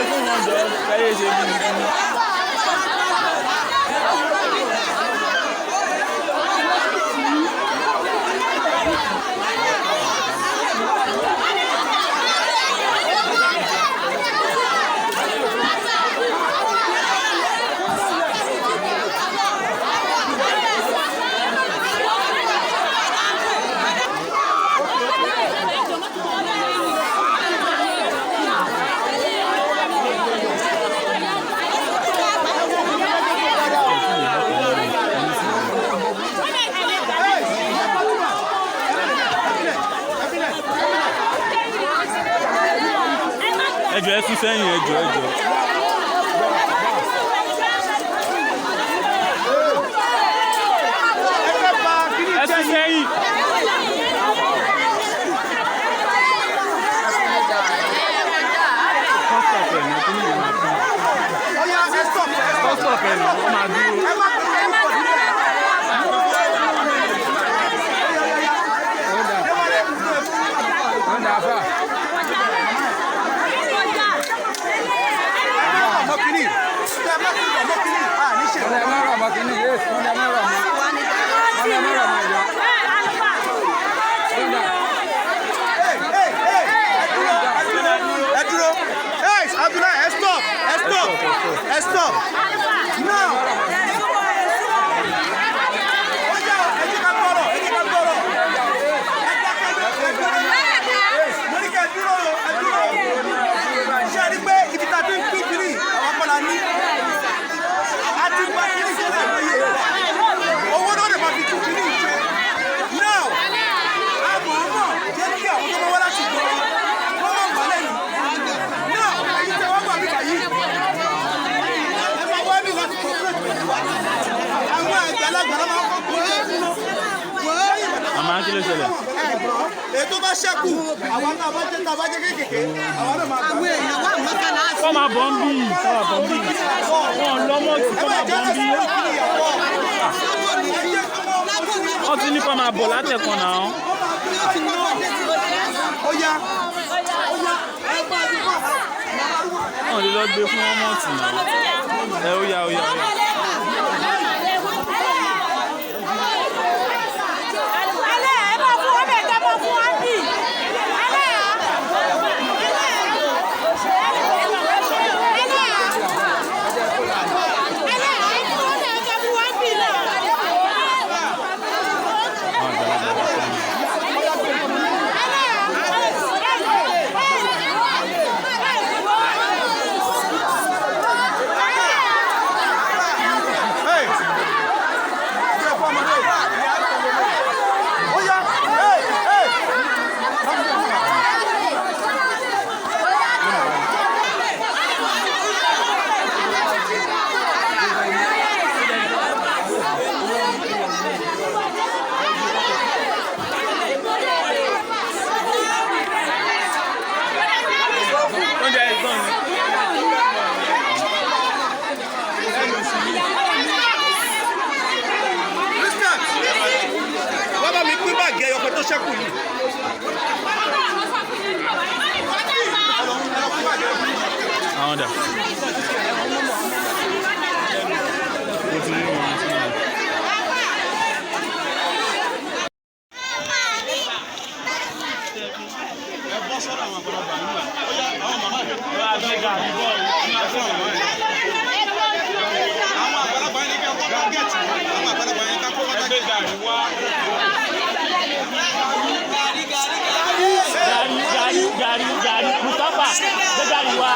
fún wọn jọ káyé ṣe bí nìkan. ẹjọ ẹ tún sẹ́yìn ẹjọ. ẹ tún sẹ́yìn. Stop! No! Màmá kí ló ṣẹlẹ̀? Ètò bá ṣẹ́kù, àwọn náà bá jẹ́ tàbá jẹ́ kéékèèké, àwọn náà máa àwọn èèyàn wà mọ́kànlá. Kọ́ máa bọ̀ ń bí, wọ́n lọ́mọ́ tí kọ́ máa bọ̀ ń bí. Wọ́n ti ní kọ́ máa bọ̀ látẹ̀kọ̀ náà. Wọ́n lè lọ gbé fún ọmọ tì náà. Ẹ ó yá. tó ṣẹ́kù yìí. Àwọn dà. Ẹ bọ́ sọ́dọ̀ àwọn àgbàlagbà nígbà. Ó yá àwọn màmá rẹ̀. Àwọn àgbàlagbà yẹn ní kí ọkọ̀ bá gẹ̀ẹ́tì. Àwọn àgbàlagbà yẹn ká kó wọ́n dájú. Gàrí Mustapha gbé gàrí wá.